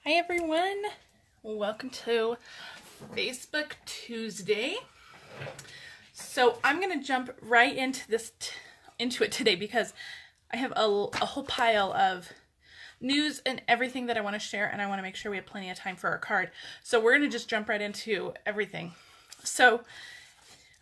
Hi everyone, welcome to Facebook Tuesday. So I'm gonna jump right into it today because I have a whole pile of news and everything that I want to share, and I want to make sure we have plenty of time for our card. So we're gonna just jump right into everything. So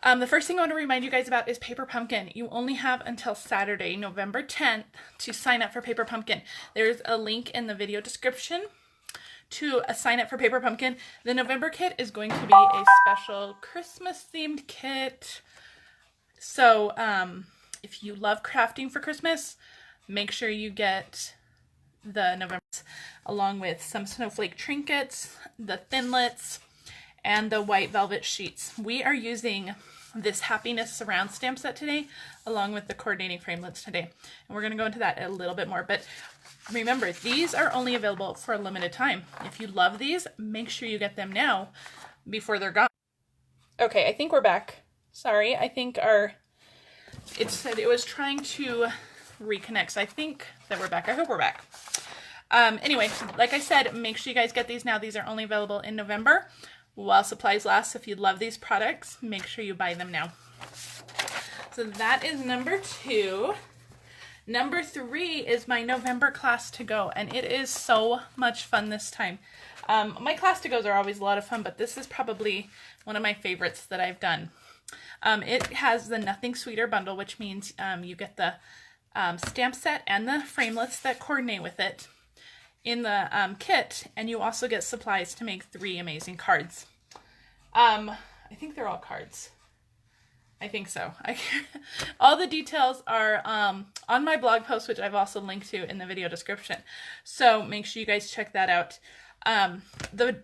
the first thing I want to remind you guys about is Paper Pumpkin. You only have until Saturday, November 10th, to sign up for Paper Pumpkin. There's a link in the video description to sign up for Paper Pumpkin. The November kit is going to be a special Christmas themed kit. So if you love crafting for Christmas, make sure you get the November along with some snowflake trinkets, the Thinlits, and the white velvet sheets. We are using this Happiness Surround stamp set today, along with the coordinating framelits today. And we're going to go into that a little bit more. But remember, these are only available for a limited time. If you love these, make sure you get them now before they're gone. Okay, I think we're back. Sorry, I think it said it was trying to reconnect. So I think that we're back. I hope we're back. Anyway, like I said, make sure you guys get these now. These are only available in November while supplies last. If you love these products, make sure you buy them now. So that is number 2. Number 3 is my November class to go, and it is so much fun this time. My class to goes are always a lot of fun, but this is probably one of my favorites that I've done. It has the Nothing Sweeter bundle, which means you get the stamp set and the framelits that coordinate with it in the kit, and you also get supplies to make 3 amazing cards. I think they're all cards. I think so. All the details are on my blog post, which I've also linked to in the video description. So make sure you guys check that out. The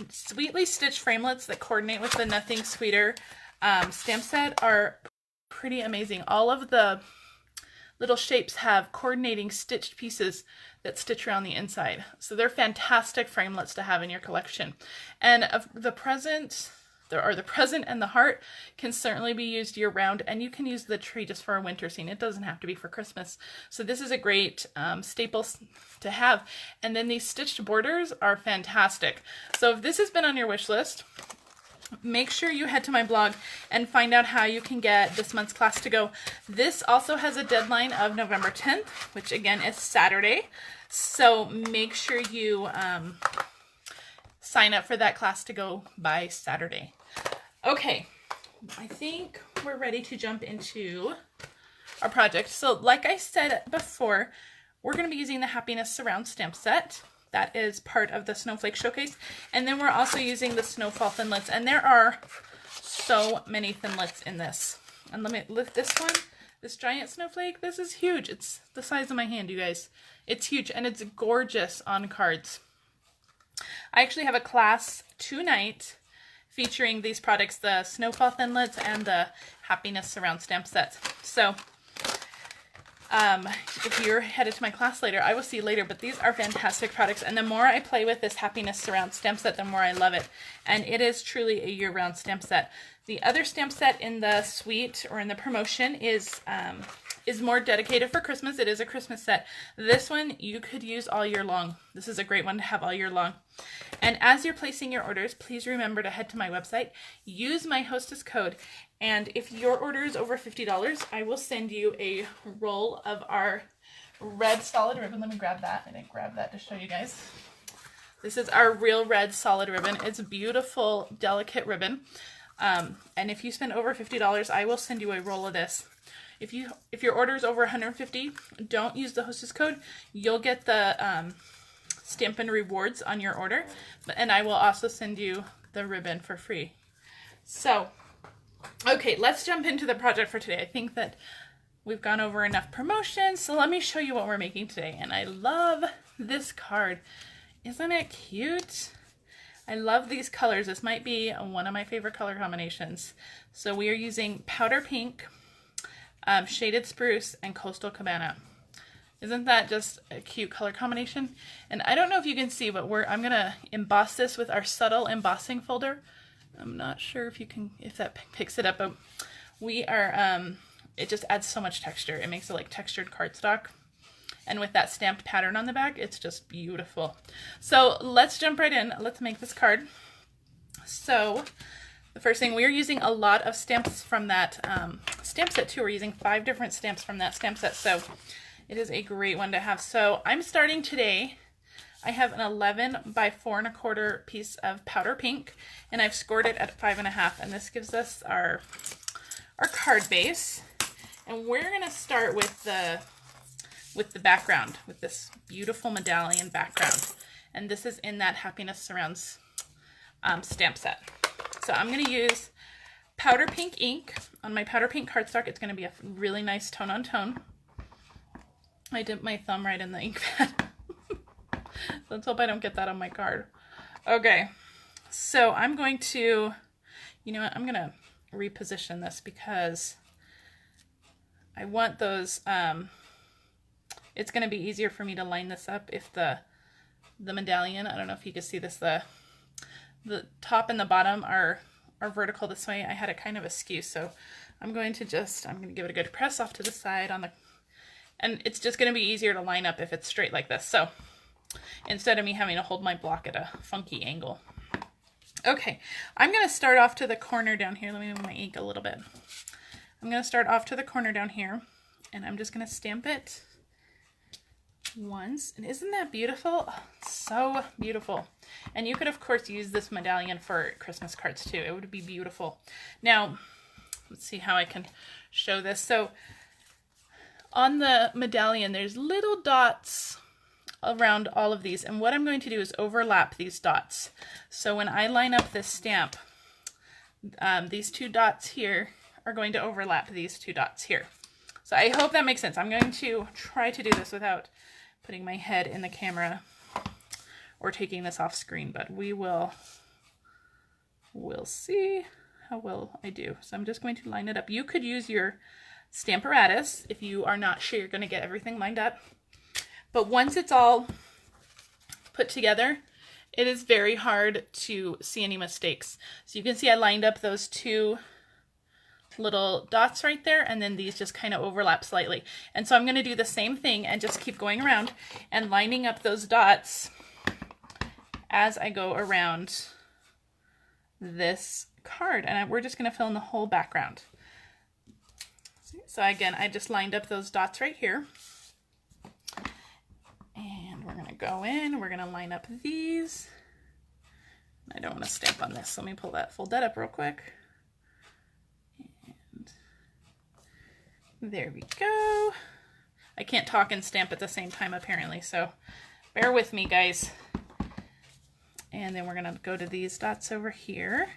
Sweetly Stitched framelits that coordinate with the Nothing Sweeter stamp set are pretty amazing. All of the little shapes have coordinating stitched pieces that stitch around the inside. So they're fantastic framelits to have in your collection. And the present and the heart can certainly be used year round, and you can use the tree just for a winter scene. It doesn't have to be for Christmas. So this is a great staple to have. And then these stitched borders are fantastic. So if this has been on your wish list, make sure you head to my blog and find out how you can get this month's class to go. This also has a deadline of November 10th, which again is Saturday. So make sure you sign up for that class to go by Saturday. Okay, I think we're ready to jump into our project. So like I said before, we're going to be using the Happiness Surround stamp set. That is part of the Snowflake Showcase. And then we're also using the Snowfall Thinlits. And there are so many Thinlits in this. And let me lift this one. This giant snowflake. This is huge. It's the size of my hand, you guys. It's huge and it's gorgeous on cards. I actually have a class tonight featuring these products, the Snowfall Thinlits and the Happiness Surround stamp sets. So if you're headed to my class later, I will see you later, but these are fantastic products. And the more I play with this Happiness Surround stamp set, the more I love it. And it is truly a year-round stamp set. The other stamp set in the suite or in the promotion is more dedicated for Christmas. It is a Christmas set. This one you could use all year long. This is a great one to have all year long. And as you're placing your orders, please remember to head to my website, use my hostess code, and if your order is over $50, I will send you a roll of our red solid ribbon. Let me grab that. I didn't grab that to show you guys. This is our real red solid ribbon. It's a beautiful, delicate ribbon. And if you spend over $50, I will send you a roll of this. If your order is over $150, don't use the hostess code. You'll get the Stampin' Rewards on your order, and I will also send you the ribbon for free. So, okay, let's jump into the project for today. I think that we've gone over enough promotions, so let me show you what we're making today. And I love this card. Isn't it cute? I love these colors. This might be one of my favorite color combinations. So we are using Powder Pink, Shaded Spruce, and Coastal Cabana. Isn't that just a cute color combination? And I don't know if you can see, but I'm gonna emboss this with our subtle embossing folder. I'm not sure if that picks it up, but we are, it just adds so much texture. It makes it like textured cardstock. And with that stamped pattern on the back, it's just beautiful. So let's jump right in. Let's make this card. So the first thing, we are using a lot of stamps from that stamp set too. We're using 5 different stamps from that stamp set. So it is a great one to have. So I'm starting today. I have an 11 by 4 1/4 piece of powder pink, and I've scored it at 5 1/2. And this gives us our card base. And we're gonna start with the background, with this beautiful medallion background. And this is in that Happiness Surrounds stamp set. So I'm going to use powder pink ink on my powder pink cardstock. It's going to be a really nice tone on tone. I dipped my thumb right in the ink pad. Let's hope I don't get that on my card. Okay, so I'm going to, you know what, I'm going to reposition this because I want those, it's going to be easier for me to line this up if the medallion, I don't know if you can see this, the top and the bottom are vertical this way. I had it kind of askew, so I'm going to give it a good press off to the side and it's just going to be easier to line up if it's straight like this. So instead of me having to hold my block at a funky angle. Okay, I'm going to start off to the corner down here. Let me move my ink a little bit. I'm going to start off to the corner down here, and I'm just going to stamp it once. And isn't that beautiful? Oh, so beautiful. And you could, of course, use this medallion for Christmas cards too. It would be beautiful. Now, let's see how I can show this. So on the medallion, there's little dots around all of these. And what I'm going to do is overlap these dots. So when I line up this stamp, these 2 dots here are going to overlap these 2 dots here. So I hope that makes sense. I'm going to try to do this without putting my head in the camera or taking this off screen, but we'll see how well I do. So I'm just going to line it up. You could use your Stamparatus if you are not sure you're going to get everything lined up. But once it's all put together, it is very hard to see any mistakes. So you can see I lined up those 2 little dots right there, and then these just kind of overlap slightly. And so I'm going to do the same thing and just keep going around and lining up those dots as I go around this card. And we're just going to fill in the whole background. So again, I just lined up those dots right here. And we're going to go in, we're going to line up these. I don't want to stamp on this, so let me fold that up real quick. There we go. I can't talk and stamp at the same time apparently, so bear with me, guys. And then we're going to go to these dots over here,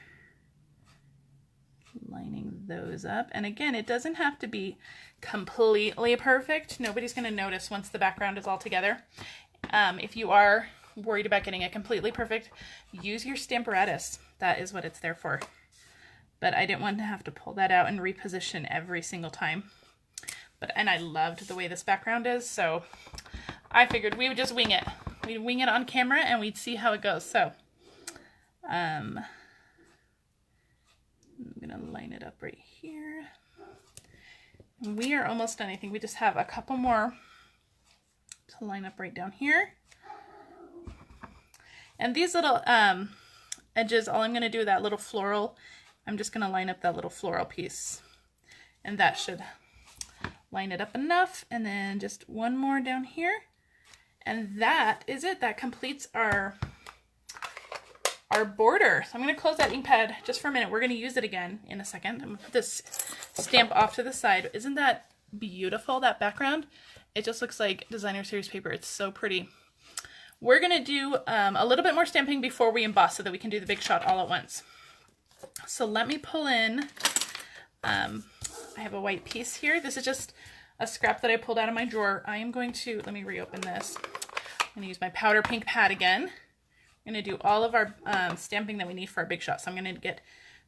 lining those up. And again, it doesn't have to be completely perfect. Nobody's going to notice once the background is all together. If you are worried about getting it completely perfect, use your Stamparatus. That is what it's there for. But I didn't want to have to pull that out and reposition every single time. And I loved the way this background is, so I figured we would just wing it. We'd wing it on camera and we'd see how it goes. So I'm gonna line it up right here. And we are almost done. I think we just have a couple more to line up right down here. And these little edges, all I'm gonna do with that little floral, I'm just gonna line up that little floral piece, and that should line it up enough. And then just one more down here, and that is it. That completes our border. So I'm going to close that ink pad just for a minute. We're going to use it again in a second. I'm going to put this stamp off to the side. Isn't that beautiful, that background? It just looks like designer series paper. It's so pretty. We're going to do a little bit more stamping before we emboss so that we can do the big shot all at once. So let me pull in, I have a white piece here. This is just a scrap that I pulled out of my drawer. I am going to, let me reopen this. I'm going to use my powder pink pad again. I'm going to do all of our stamping that we need for our big shot. So I'm going to get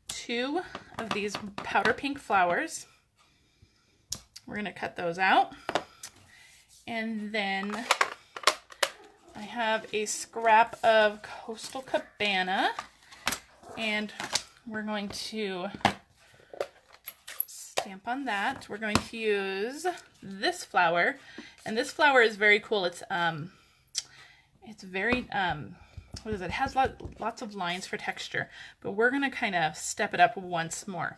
2 of these powder pink flowers. We're going to cut those out. And then I have a scrap of Coastal Cabana. And we're going to stamp on that. We're going to use this flower, And this flower is very cool. It's very, what is it? It has lots of lines for texture, but we're going to kind of step it up once more.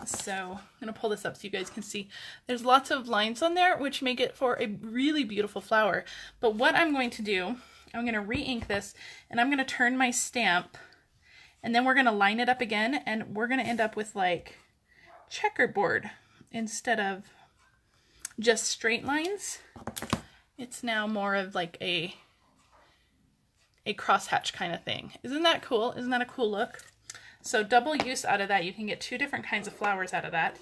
So I'm going to pull this up so you guys can see. There's lots of lines on there, which make it for a really beautiful flower. But what I'm going to do, I'm going to re-ink this, and I'm going to turn my stamp, and then we're going to line it up again, and we're going to end up with like checkerboard instead of just straight lines. It's now more of like a crosshatch kind of thing. Isn't that cool? Isn't that a cool look? So double use out of that. You can get 2 different kinds of flowers out of that.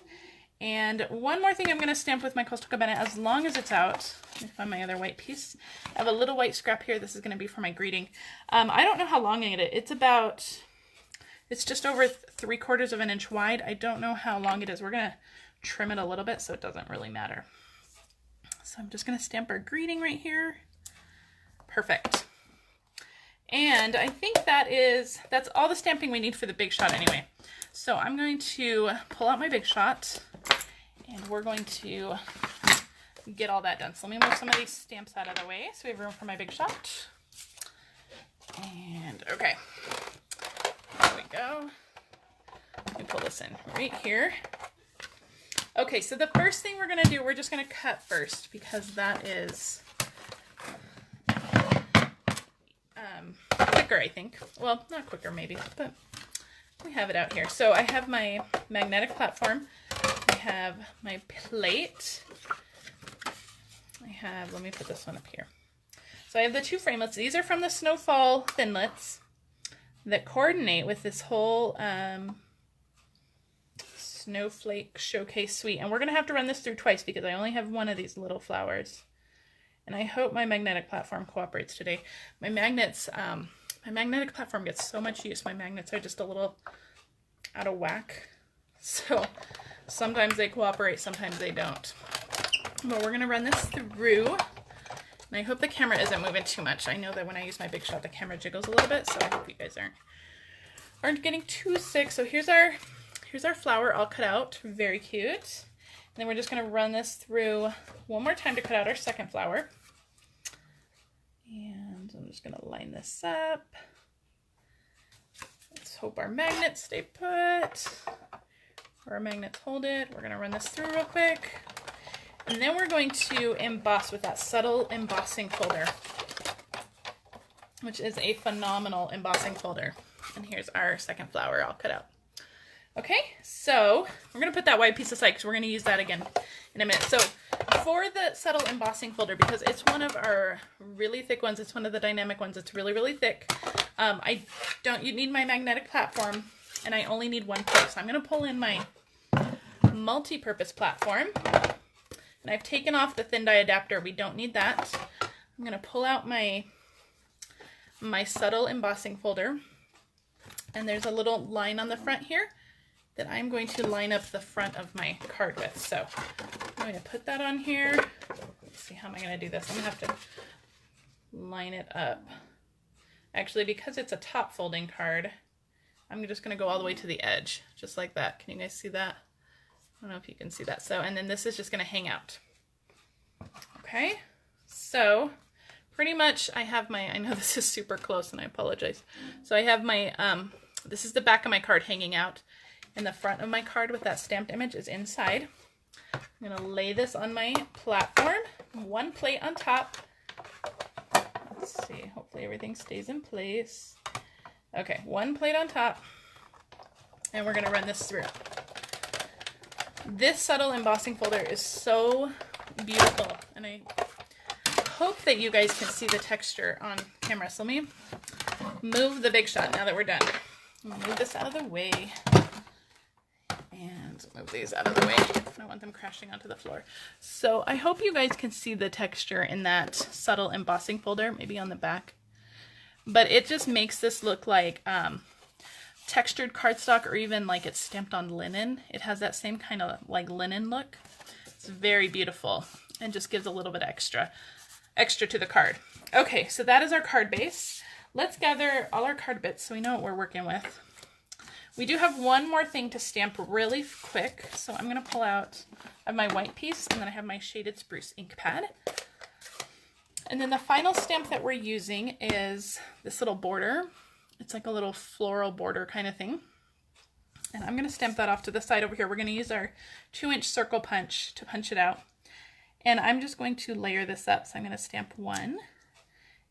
And one more thing I'm going to stamp with my Coastal Cabana as long as it's out. Let me find my other white piece. I have a little white scrap here. This is going to be for my greeting. I don't know how long it is. It's just over 3/4 of an inch wide. I don't know how long it is. We're going to trim it a little bit so it doesn't really matter. So I'm just going to stamp our greeting right here. Perfect. And I think that's all the stamping we need for the Big Shot anyway. So I'm going to pull out my Big Shot, and we're going to get all that done. So let me move some of these stamps out of the way so we have room for my Big Shot. And okay, there we go. Let me pull this in right here. Okay, so the first thing we're going to do, we're just going to cut first because that is quicker, I think. Well, not quicker maybe, but we have it out here. So I have my magnetic platform. I have my plate. Let me put this one up here. So I have the 2 framelits. These are from the Snowfall Thinlits that coordinate with this whole Snowflake Showcase Suite. And we're going to have to run this through twice because I only have one of these little flowers. And I hope my magnetic platform cooperates today. My magnets, my magnetic platform gets so much use. My magnets are just a little out of whack. So sometimes they cooperate, sometimes they don't. But we're going to run this through. And I hope the camera isn't moving too much. I know that when I use my Big Shot, the camera jiggles a little bit. So I hope you guys aren't getting too sick. So here's our flower all cut out. Very cute. And then we're just going to run this through one more time to cut out our second flower. And I'm just going to line this up. Let's hope our magnets stay put. Or our magnets hold it. We're going to run this through real quick. And then we're going to emboss with that subtle embossing folder, which is a phenomenal embossing folder. And here's our second flower all cut out. Okay, so we're going to put that white piece aside because we're going to use that again in a minute. So for the subtle embossing folder, because it's one of our really thick ones, it's one of the dynamic ones, it's really, really thick. You need my magnetic platform, and I only need 1 plate. So I'm going to pull in my multi-purpose platform, and I've taken off the thin die adapter. We don't need that. I'm going to pull out my subtle embossing folder, and there's a little line on the front here that I'm going to line up the front of my card with. So I'm going to put that on here. Let's see, how am I going to do this? I'm going to have to line it up. Actually, because it's a top folding card, I'm just going to go all the way to the edge, just like that. Can you guys see that? I don't know if you can see that. So, and then this is just going to hang out. Okay, so pretty much I have my, I know this is super close and I apologize. So I have my, this is the back of my card hanging out. And the front of my card with that stamped image is inside. I'm going to lay this on my platform. 1 plate on top. Let's see. Hopefully everything stays in place. Okay, 1 plate on top. And we're going to run this through. This subtle embossing folder is so beautiful. And I hope that you guys can see the texture on camera. So let me move the Big Shot now that we're done. Move this out of the way. And move these out of the way. I don't want them crashing onto the floor. So I hope you guys can see the texture in that subtle embossing folder, maybe on the back. But it just makes this look like textured cardstock, or even like it's stamped on linen. It has that same kind of like linen look. It's very beautiful and just gives a little bit extra to the card. Okay, so that is our card base. Let's gather all our card bits so we know what we're working with. We do have one more thing to stamp really quick. So I'm going to pull out, I have my white piece, and then I have my Shaded Spruce ink pad. And then the final stamp that we're using is this little border. It's like a little floral border kind of thing. And I'm going to stamp that off to the side over here. We're going to use our 2-inch circle punch to punch it out. And I'm just going to layer this up. So I'm going to stamp one,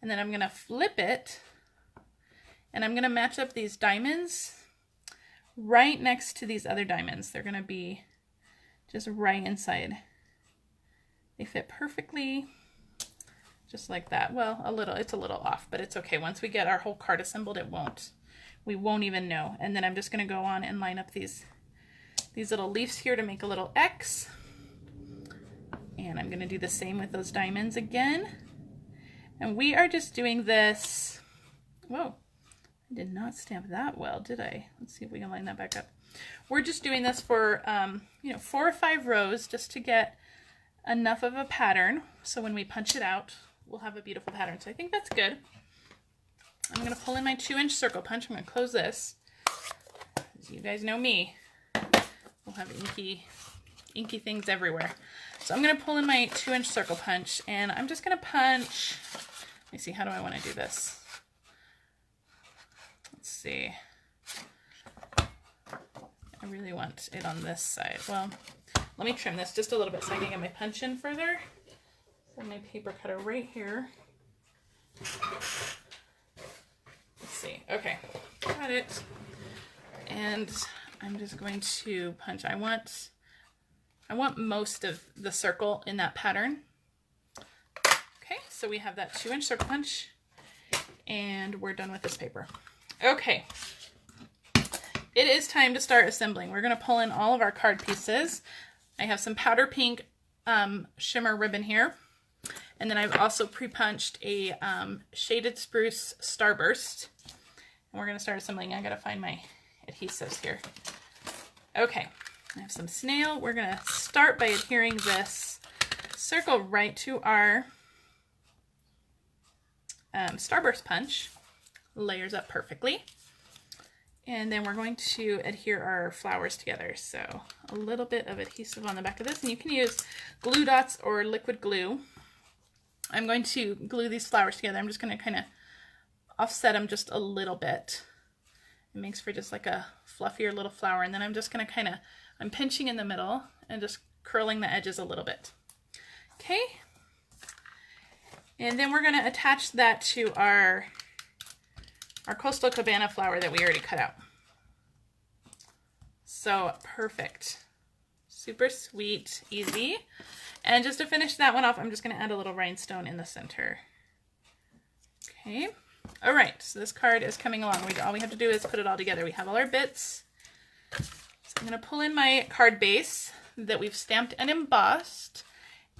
and then I'm going to flip it, and I'm going to match up these diamonds right next to these other diamonds. They're going to be just right inside. They fit perfectly, just like that. Well, it's a little off, but it's okay. Once we get our whole card assembled, we won't even know. And then I'm just going to go on and line up these little leaves here to make a little X. And I'm going to do the same with those diamonds again. And we are just doing this. Whoa, I did not stamp that well, did I? Let's see if we can line that back up. We're just doing this for, 4 or 5 rows just to get enough of a pattern. So when we punch it out, we'll have a beautiful pattern. So I think that's good. I'm going to pull in my 2-inch circle punch. I'm going to close this. As you guys know me, we'll have inky things everywhere. So I'm going to pull in my 2-inch circle punch, and I'm just going to punch. Let me see, how do I want to do this? Let's see. I really want it on this side. Well, let me trim this just a little bit so I can get my punch in further. So my paper cutter right here. Let's see. Okay, got it. And I'm just going to punch. I want most of the circle in that pattern. Okay, so we have that 2-inch circle punch, and we're done with this paper. Okay, it is time to start assembling. We're going to pull in all of our card pieces. I have some powder pink shimmer ribbon here, and then I've also pre-punched a Shaded Spruce Starburst, and we're going to start assembling. I got to find my adhesives here. Okay. I have some snail. We're going to start by adhering this circle right to our Starburst punch. Layers up perfectly. And then we're going to adhere our flowers together. So a little bit of adhesive on the back of this, and you can use glue dots or liquid glue. I'm going to glue these flowers together. I'm just going to kind of offset them just a little bit. It makes for just like a fluffier little flower. And then I'm just going to I'm pinching in the middle and just curling the edges a little bit. Okay. And then we're going to attach that to our Coastal Cabana flower that we already cut out. So perfect. Super sweet, easy. And just to finish that one off, I'm just going to add a little rhinestone in the center. Okay. All right. So this card is coming along. All we have to do is put it all together. We have all our bits. I'm going to pull in my card base that we've stamped and embossed,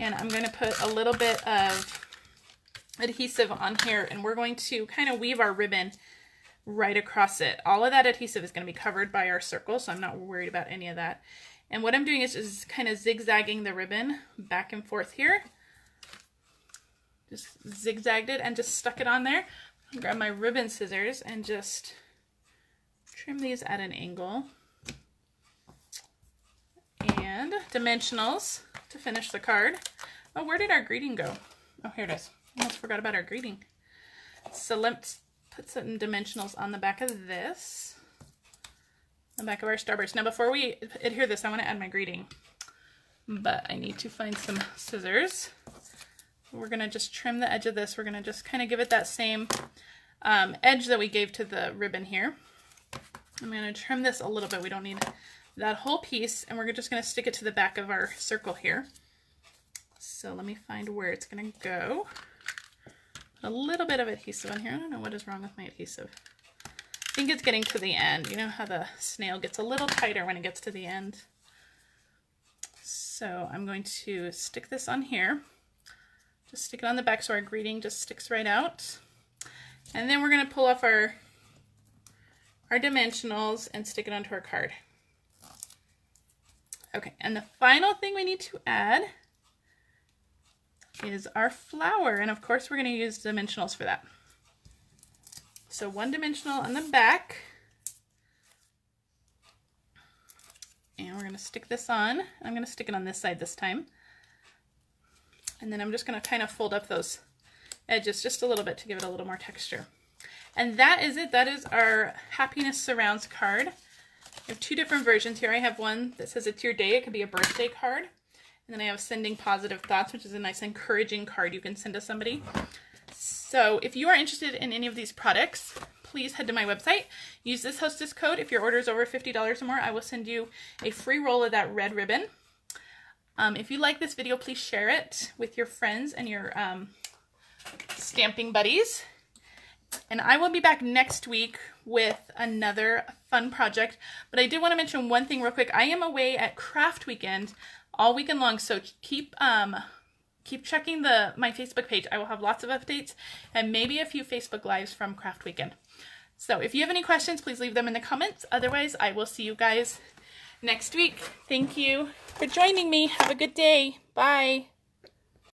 and I'm going to put a little bit of adhesive on here, and we're going to kind of weave our ribbon right across it. All of that adhesive is going to be covered by our circle, so I'm not worried about any of that. And what I'm doing is just kind of zigzagging the ribbon back and forth here. Just zigzagged it and just stuck it on there. I'll grab my ribbon scissors and just trim these at an angle. And dimensionals to finish the card. Oh, where did our greeting go? Oh, here it is. Almost forgot about our greeting. So let's put some dimensionals on the back of this. The back of our Starburst. Now before we adhere this, I want to add my greeting. But I need to find some scissors. We're going to just trim the edge of this. We're going to just kind of give it that same edge that we gave to the ribbon here. I'm going to trim this a little bit. We don't need that whole piece, and we're just going to stick it to the back of our circle here. So let me find where it's going to go. A little bit of adhesive on here. I don't know what is wrong with my adhesive. I think it's getting to the end. You know how the snail gets a little tighter when it gets to the end. So I'm going to stick this on here. Just stick it on the back so our greeting just sticks right out. And then we're going to pull off our dimensionals and stick it onto our card. Okay, and the final thing we need to add is our flower. And of course we're going to use dimensionals for that. So 1 dimensional on the back. And we're going to stick this on. I'm going to stick it on this side this time. And then I'm just going to kind of fold up those edges just a little bit to give it a little more texture. And that is it. That is our Happiness Surrounds card. I have two different versions here. I have one that says it's your day. It could be a birthday card. And then I have Sending Positive Thoughts, which is a nice encouraging card you can send to somebody. So if you are interested in any of these products, please head to my website. Use this hostess code. If your order is over $50 or more, I will send you a free roll of that red ribbon. If you like this video, please share it with your friends and your stamping buddies. And I will be back next week with another fun project. But I did want to mention one thing real quick. I am away at Craft Weekend all weekend long, so keep checking my Facebook page. I will have lots of updates and maybe a few Facebook Lives from Craft Weekend. So if you have any questions, please leave them in the comments. Otherwise, I will see you guys next week. Thank you for joining me. Have a good day. Bye.